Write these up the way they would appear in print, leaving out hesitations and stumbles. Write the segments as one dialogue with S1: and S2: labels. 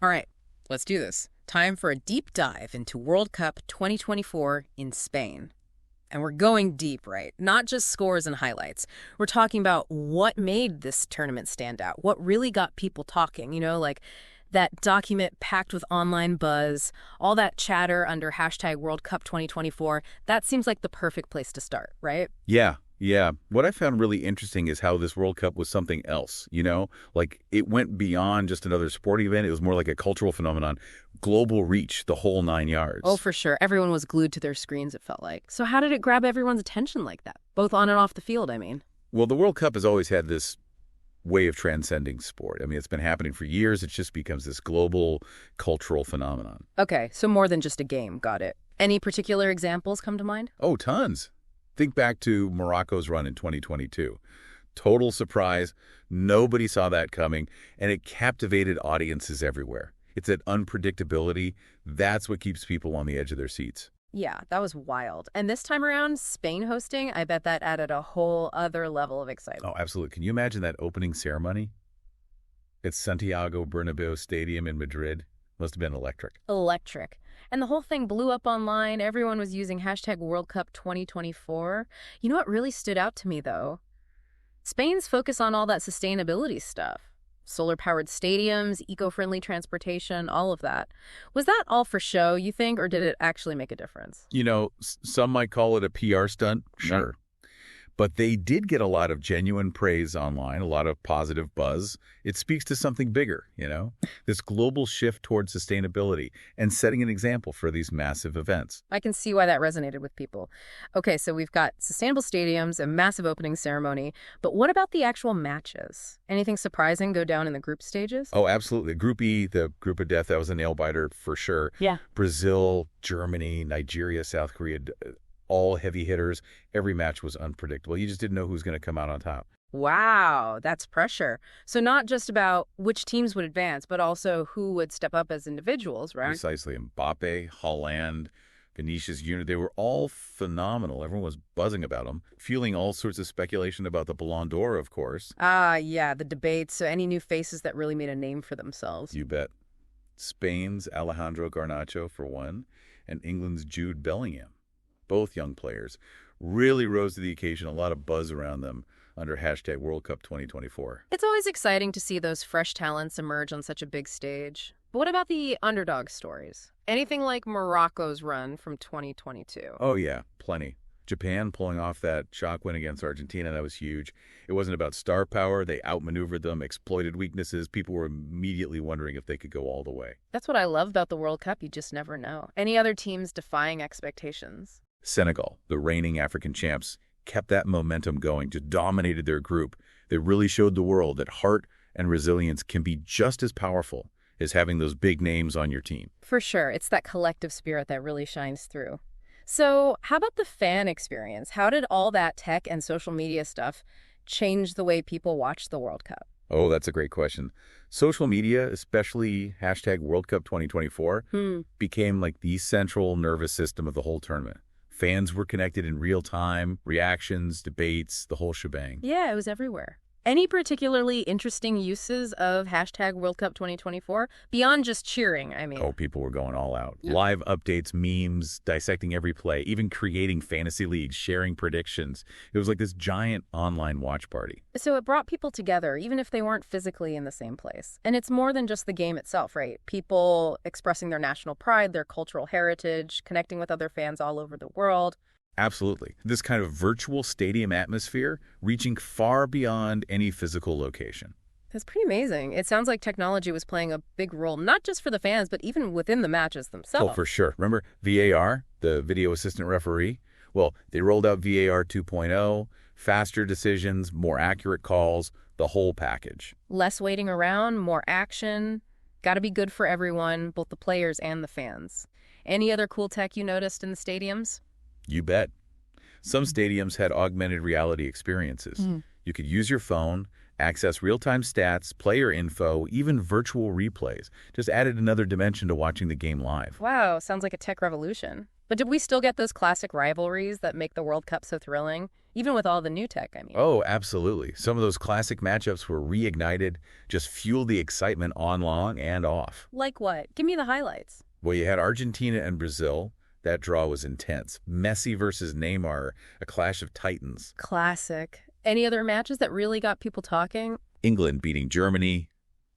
S1: All right, let's do this. Time for a deep dive into World Cup 2024 in Spain. And we're going deep, right? Not just scores and highlights. We're talking about what made this tournament stand out, what really got people talking, like that document packed with online buzz, all that chatter under hashtag World Cup 2024. That seems like the perfect place to start, right?
S2: Yeah. What I found really interesting is how this World Cup was something else, Like, it went beyond just another sporting event. It was more like a cultural phenomenon, global reach, the whole 9 yards.
S1: Oh, for sure. Everyone was glued to their screens, it felt like. So how did it grab everyone's attention like that? Both on and off the field, I mean.
S2: Well, the World Cup has always had this way of transcending sport. I mean, it's been happening for years. It just becomes this global cultural phenomenon.
S1: Okay, so more than just a game. Got it. Any particular examples come to mind?
S2: Oh, tons. Think back to Morocco's run in 2022. Total surprise. Nobody saw that coming, and it captivated audiences everywhere. It's that unpredictability. That's what keeps people on the edge of their seats.
S1: Yeah, that was wild. And this time around, Spain hosting, I bet that added a whole other level of excitement.
S2: Oh, absolutely. Can you imagine that opening ceremony? It's Santiago Bernabeu Stadium in Madrid. Must have been electric.
S1: Electric. And the whole thing blew up online. Everyone was using hashtag World Cup 2024. You know what really stood out to me, though? Spain's focus on all that sustainability stuff. Solar-powered stadiums, eco-friendly transportation, all of that. Was that all for show, you think, or did it actually make a difference?
S2: Some might call it a PR stunt. Sure. But they did get a lot of genuine praise online, a lot of positive buzz. It speaks to something bigger, this global shift towards sustainability and setting an example for these massive events.
S1: I can see why that resonated with people. Okay, so we've got sustainable stadiums, a massive opening ceremony, but what about the actual matches? Anything surprising go down in the group stages?
S2: Oh, absolutely. Group E, the group of death, that was a nail-biter for sure.
S1: Yeah.
S2: Brazil, Germany, Nigeria, South Korea, all heavy hitters. Every match was unpredictable. You just didn't know who was going to come out on top.
S1: Wow, that's pressure. So not just about which teams would advance, but also who would step up as individuals, right?
S2: Precisely. Mbappe, Haaland, Vinicius Jr., they were all phenomenal. Everyone was buzzing about them, fueling all sorts of speculation about the Ballon d'Or, of course.
S1: Yeah, the debates. So any new faces that really made a name for themselves.
S2: You bet. Spain's Alejandro Garnacho, for one, and England's Jude Bellingham. Both young players really rose to the occasion, a lot of buzz around them under hashtag World Cup 2024.
S1: It's always exciting to see those fresh talents emerge on such a big stage. But what about the underdog stories? Anything like Morocco's run from 2022?
S2: Oh, yeah, plenty. Japan pulling off that shock win against Argentina, that was huge. It wasn't about star power. They outmaneuvered them, exploited weaknesses. People were immediately wondering if they could go all the way.
S1: That's what I love about the World Cup. You just never know. Any other teams defying expectations?
S2: Senegal, the reigning African champs, kept that momentum going, just dominated their group. They really showed the world that heart and resilience can be just as powerful as having those big names on your team.
S1: For sure. It's that collective spirit that really shines through. So how about the fan experience? How did all that tech and social media stuff change the way people watch the World Cup?
S2: Oh, that's a great question. Social media, especially hashtag World Cup 2024, became like the central nervous system of the whole tournament. Fans were connected in real time, reactions, debates, the whole shebang.
S1: Yeah, it was everywhere. Any particularly interesting uses of hashtag World Cup 2024? Beyond just cheering, I mean.
S2: Oh, people were going all out.
S1: Yeah.
S2: Live updates, memes, dissecting every play, even creating fantasy leagues, sharing predictions. It was like this giant online watch party.
S1: So it brought people together, even if they weren't physically in the same place. And it's more than just the game itself, right? People expressing their national pride, their cultural heritage, connecting with other fans all over the world.
S2: Absolutely. This kind of virtual stadium atmosphere reaching far beyond any physical location.
S1: That's pretty amazing. It sounds like technology was playing a big role, not just for the fans, but even within the matches themselves.
S2: Oh, for sure. Remember VAR, the video assistant referee? Well, they rolled out VAR 2.0, faster decisions, more accurate calls, the whole package.
S1: Less waiting around, more action. Got to be good for everyone, both the players and the fans. Any other cool tech you noticed in the stadiums?
S2: You bet. Some stadiums had augmented reality experiences. You could use your phone, access real-time stats, player info, even virtual replays. Just added another dimension to watching the game live.
S1: Wow, sounds like a tech revolution. But did we still get those classic rivalries that make the World Cup so thrilling? Even with all the new tech, I mean.
S2: Oh, absolutely. Some of those classic matchups were reignited, just fueled the excitement on long and off.
S1: Like what? Give me the highlights.
S2: Well, you had Argentina and Brazil. That draw was intense. Messi versus Neymar, a clash of titans.
S1: Classic. Any other matches that really got people talking?
S2: England beating Germany,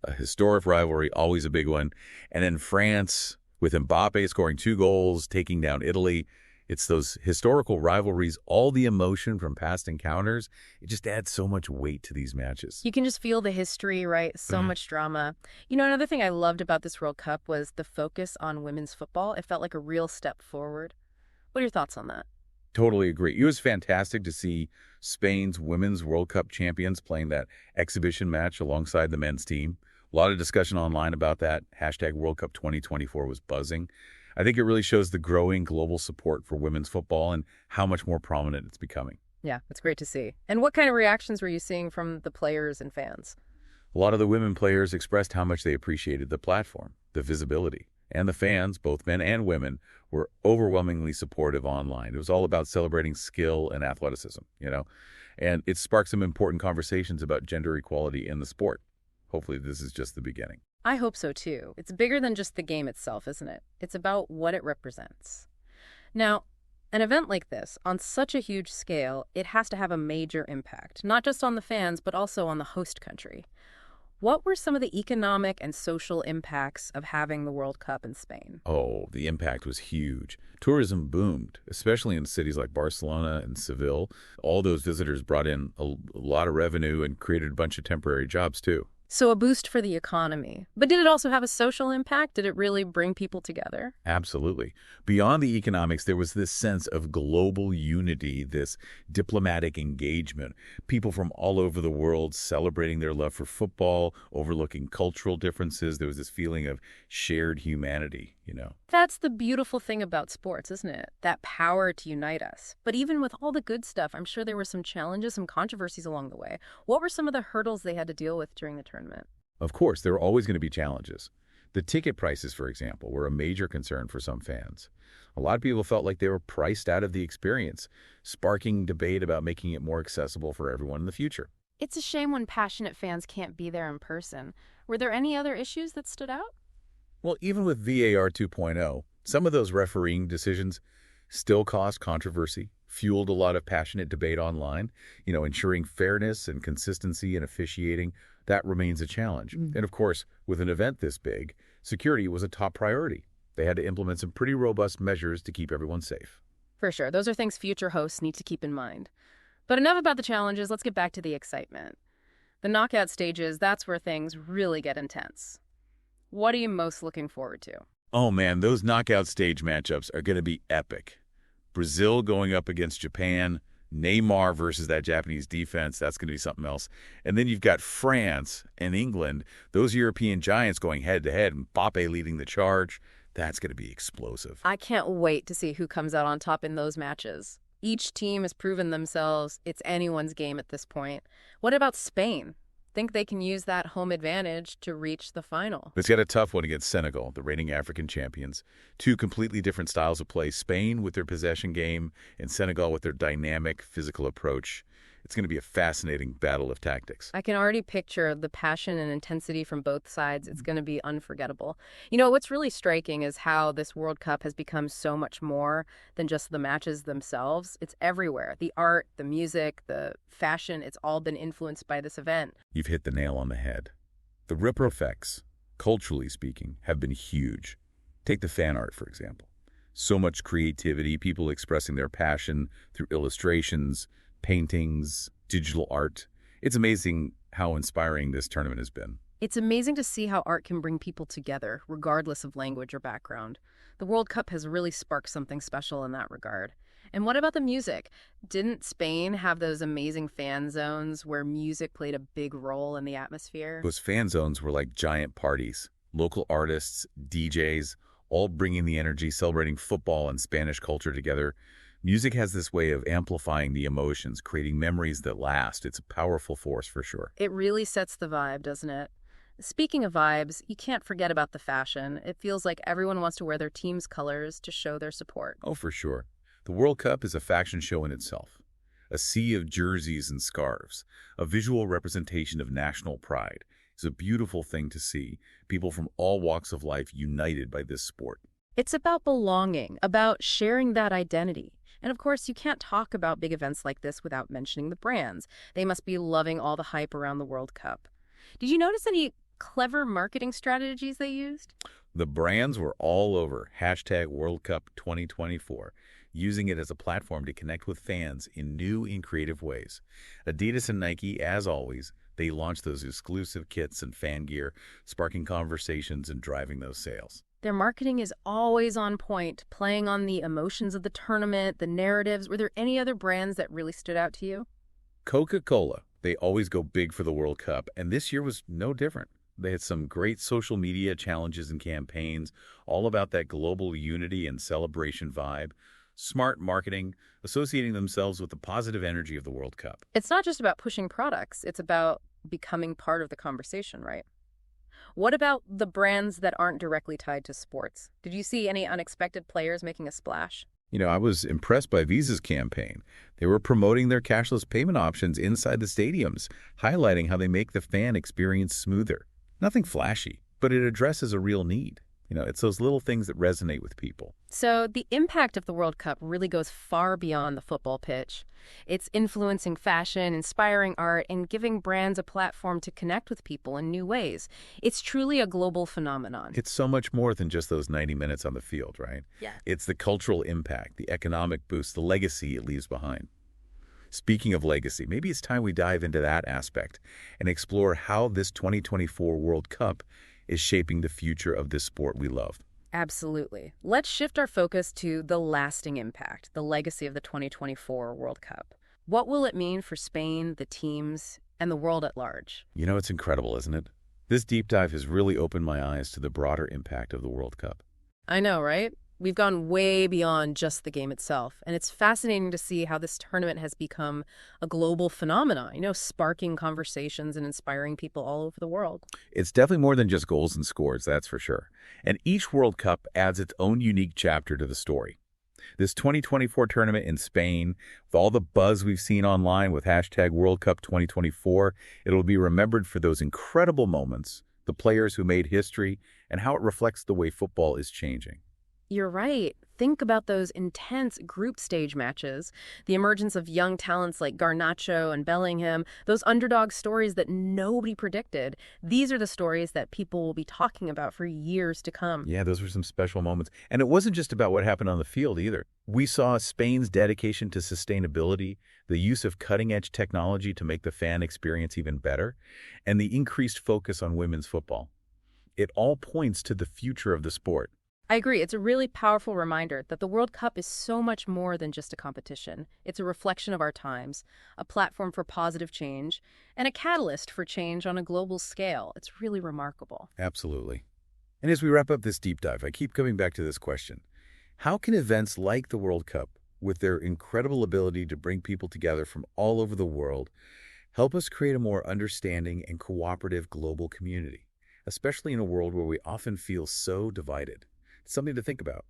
S2: a historic rivalry, always a big one. And then France, with Mbappe scoring 2 goals, taking down Italy. It's those historical rivalries, all the emotion from past encounters. It just adds so much weight to these matches.
S1: You can just feel the history, right? So much drama. You know, another thing I loved about this World Cup was the focus on women's football. It felt like a real step forward. What are your thoughts on that?
S2: Totally agree. It was fantastic to see Spain's Women's World Cup champions playing that exhibition match alongside the men's team. A lot of discussion online about that. Hashtag World Cup 2024 was buzzing. I think it really shows the growing global support for women's football and how much more prominent it's becoming.
S1: Yeah, it's great to see. And what kind of reactions were you seeing from the players and fans?
S2: A lot of the women players expressed how much they appreciated the platform, the visibility, and the fans, both men and women, were overwhelmingly supportive online. It was all about celebrating skill and athleticism, and it sparked some important conversations about gender equality in the sport. Hopefully this is just the beginning.
S1: I hope so, too. It's bigger than just the game itself, isn't it? It's about what it represents. Now, an event like this, on such a huge scale, it has to have a major impact, not just on the fans, but also on the host country. What were some of the economic and social impacts of having the World Cup in Spain?
S2: Oh, the impact was huge. Tourism boomed, especially in cities like Barcelona and Seville. All those visitors brought in a lot of revenue and created a bunch of temporary jobs, too.
S1: So a boost for the economy. But did it also have a social impact? Did it really bring people together?
S2: Absolutely. Beyond the economics, there was this sense of global unity, this diplomatic engagement. People from all over the world celebrating their love for football, overlooking cultural differences. There was this feeling of shared humanity,
S1: That's the beautiful thing about sports, isn't it? That power to unite us. But even with all the good stuff, I'm sure there were some challenges, some controversies along the way. What were some of the hurdles they had to deal with during the tournament?
S2: Of course, there are always going to be challenges. The ticket prices, for example, were a major concern for some fans. A lot of people felt like they were priced out of the experience, sparking debate about making it more accessible for everyone in the future.
S1: It's a shame when passionate fans can't be there in person. Were there any other issues that stood out?
S2: Well, even with VAR 2.0, some of those refereeing decisions still caused controversy, fueled a lot of passionate debate online. Ensuring fairness and consistency in officiating, that remains a challenge. And of course, with an event this big, security was a top priority. They had to implement some pretty robust measures to keep everyone safe.
S1: For sure. Those are things future hosts need to keep in mind. But enough about the challenges. Let's get back to the excitement. The knockout stages, that's where things really get intense. What are you most looking forward to?
S2: Oh man, those knockout stage matchups are going to be epic. Brazil going up against Japan, Neymar versus that Japanese defense, that's going to be something else. And then you've got France and England, those European giants going head-to-head, Mbappe leading the charge. That's going to be explosive.
S1: I can't wait to see who comes out on top in those matches. Each team has proven themselves. It's anyone's game at this point. What about Spain? Think they can use that home advantage to reach the final?
S2: It's got a tough one against Senegal, the reigning African champions. 2 completely different styles of play. Spain with their possession game and Senegal with their dynamic physical approach. It's going to be a fascinating battle of tactics.
S1: I can already picture the passion and intensity from both sides. It's going to be unforgettable. What's really striking is how this World Cup has become so much more than just the matches themselves. It's everywhere. The art, the music, the fashion, it's all been influenced by this event.
S2: You've hit the nail on the head. The ripple effects, culturally speaking, have been huge. Take the fan art, for example. So much creativity, people expressing their passion through illustrations, paintings, digital art. It's amazing how inspiring this tournament has been.
S1: It's amazing to see how art can bring people together, regardless of language or background. The World Cup has really sparked something special in that regard. And what about the music? Didn't Spain have those amazing fan zones where music played a big role in the atmosphere?
S2: Those fan zones were like giant parties. Local artists, DJs, all bringing the energy, celebrating football and Spanish culture together. Music has this way of amplifying the emotions, creating memories that last. It's a powerful force for sure.
S1: It really sets the vibe, doesn't it? Speaking of vibes, you can't forget about the fashion. It feels like everyone wants to wear their team's colors to show their support.
S2: Oh, for sure. The World Cup is a fashion show in itself. A sea of jerseys and scarves, a visual representation of national pride. It's a beautiful thing to see, people from all walks of life united by this sport.
S1: It's about belonging, about sharing that identity. And of course, you can't talk about big events like this without mentioning the brands. They must be loving all the hype around the World Cup. Did you notice any clever marketing strategies they used?
S2: The brands were all over hashtag World Cup 2024, using it as a platform to connect with fans in new and creative ways. Adidas and Nike, as always, they launched those exclusive kits and fan gear, sparking conversations and driving those sales.
S1: Their marketing is always on point, playing on the emotions of the tournament, the narratives. Were there any other brands that really stood out to you?
S2: Coca-Cola, they always go big for the World Cup, and this year was no different. They had some great social media challenges and campaigns, all about that global unity and celebration vibe. Smart marketing, associating themselves with the positive energy of the World Cup.
S1: It's not just about pushing products, it's about becoming part of the conversation, right? What about the brands that aren't directly tied to sports? Did you see any unexpected players making a splash?
S2: I was impressed by Visa's campaign. They were promoting their cashless payment options inside the stadiums, highlighting how they make the fan experience smoother. Nothing flashy, but it addresses a real need. It's those little things that resonate with people.
S1: So the impact of the World Cup really goes far beyond the football pitch. It's influencing fashion, inspiring art, and giving brands a platform to connect with people in new ways. It's truly a global phenomenon.
S2: It's so much more than just those 90 minutes on the field, right?
S1: Yeah.
S2: It's the cultural impact, the economic boost, the legacy it leaves behind. Speaking of legacy, maybe it's time we dive into that aspect and explore how this 2024 World Cup is shaping the future of this sport we love.
S1: Absolutely. Let's shift our focus to the lasting impact, the legacy of the 2024 World Cup. What will it mean for Spain, the teams, and the world at large?
S2: It's incredible, isn't it? This deep dive has really opened my eyes to the broader impact of the World Cup.
S1: I know, right? We've gone way beyond just the game itself, and it's fascinating to see how this tournament has become a global phenomenon, sparking conversations and inspiring people all over the world.
S2: It's definitely more than just goals and scores, that's for sure. And each World Cup adds its own unique chapter to the story. This 2024 tournament in Spain, with all the buzz we've seen online with hashtag World Cup 2024, it'll be remembered for those incredible moments, the players who made history, and how it reflects the way football is changing.
S1: You're right. Think about those intense group stage matches, the emergence of young talents like Garnacho and Bellingham, those underdog stories that nobody predicted. These are the stories that people will be talking about for years to come.
S2: Yeah, those were some special moments. And it wasn't just about what happened on the field either. We saw Spain's dedication to sustainability, the use of cutting-edge technology to make the fan experience even better, and the increased focus on women's football. It all points to the future of the sport.
S1: I agree. It's a really powerful reminder that the World Cup is so much more than just a competition. It's a reflection of our times, a platform for positive change, and a catalyst for change on a global scale. It's really remarkable.
S2: Absolutely. And as we wrap up this deep dive, I keep coming back to this question. How can events like the World Cup, with their incredible ability to bring people together from all over the world, help us create a more understanding and cooperative global community, especially in a world where we often feel so divided? Something to think about.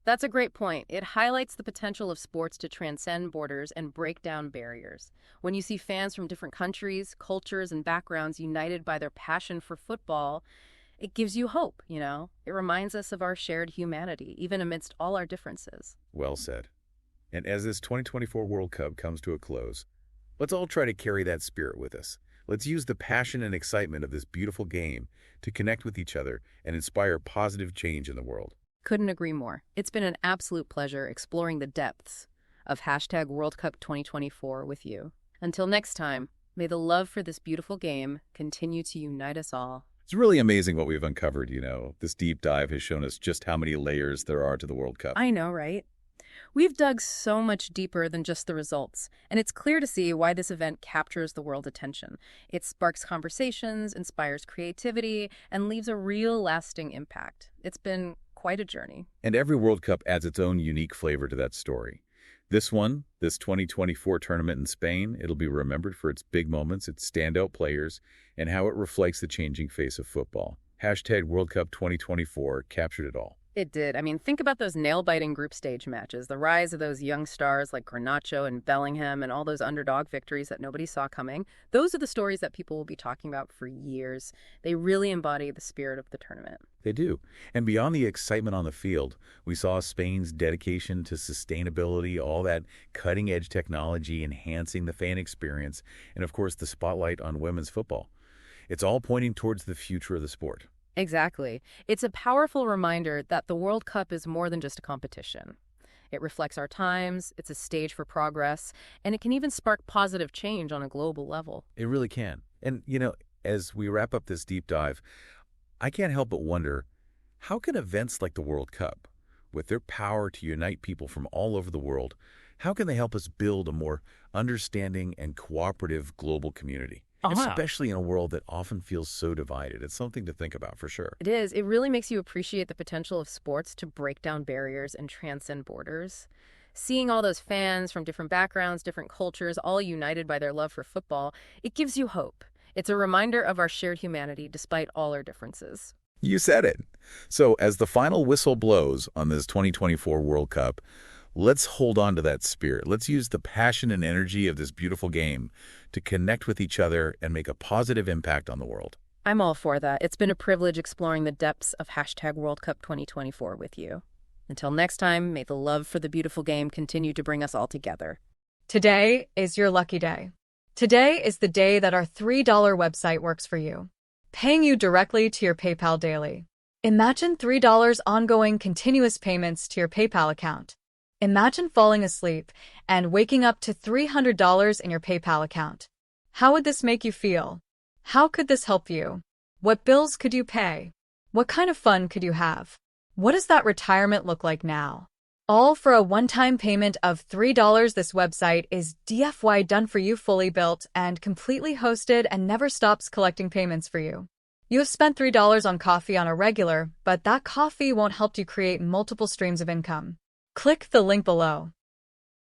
S1: That's a great point. It highlights the potential of sports to transcend borders and break down barriers. When you see fans from different countries, cultures, and backgrounds united by their passion for football, it gives you hope, It reminds us of our shared humanity, even amidst all our differences.
S2: Well said. And as this 2024 World Cup comes to a close, let's all try to carry that spirit with us. Let's use the passion and excitement of this beautiful game to connect with each other and inspire positive change in the world.
S1: Couldn't agree more. It's been an absolute pleasure exploring the depths of hashtag World Cup 2024 with you. Until next time, may the love for this beautiful game continue to unite us all.
S2: It's really amazing what we've uncovered, This deep dive has shown us just how many layers there are to the World Cup.
S1: I know, right? We've dug so much deeper than just the results, and it's clear to see why this event captures the world's attention. It sparks conversations, inspires creativity, and leaves a real lasting impact. It's been quite a journey.
S2: And every World Cup adds its own unique flavor to that story. This 2024 tournament in Spain, it'll be remembered for its big moments, its standout players, and how it reflects the changing face of football. Hashtag World Cup 2024 captured it all.
S1: It did. I mean, think about those nail-biting group stage matches, the rise of those young stars like Garnacho and Bellingham and all those underdog victories that nobody saw coming. Those are the stories that people will be talking about for years. They really embody the spirit of the tournament.
S2: They do. And beyond the excitement on the field, we saw Spain's dedication to sustainability, all that cutting-edge technology enhancing the fan experience, and of course the spotlight on women's football. It's all pointing towards the future of the sport.
S1: Exactly. It's a powerful reminder that the World Cup is more than just a competition. It reflects our times, it's a stage for progress, and it can even spark positive change on a global level.
S2: It really can. And, as we wrap up this deep dive, I can't help but wonder, how can events like the World Cup, with their power to unite people from all over the world, how can they help us build a more understanding and cooperative global community? Especially in a world that often feels so divided. It's something to think about for sure.
S1: It is. It really makes you appreciate the potential of sports to break down barriers and transcend borders. Seeing all those fans from different backgrounds, different cultures, all united by their love for football, it gives you hope. It's a reminder of our shared humanity despite all our differences.
S2: You said it. So as the final whistle blows on this 2024 World Cup, let's hold on to that spirit. Let's use the passion and energy of this beautiful game to connect with each other and make a positive impact on the world.
S1: I'm all for that. It's been a privilege exploring the depths of hashtag World Cup 2024 with you. Until next time, may the love for the beautiful game continue to bring us all together.
S3: Today is your lucky day. Today is the day that our $3 website works for you, paying you directly to your PayPal daily. Imagine $3 ongoing continuous payments to your PayPal account. Imagine falling asleep and waking up to $300 in your PayPal account. How would this make you feel? How could this help you? What bills could you pay? What kind of fun could you have? What does that retirement look like now? All for a one-time payment of $3. This website is DFY done for you, fully built and completely hosted, and never stops collecting payments for you. You have spent $3 on coffee on a regular, but that coffee won't help you create multiple streams of income. Click the link below.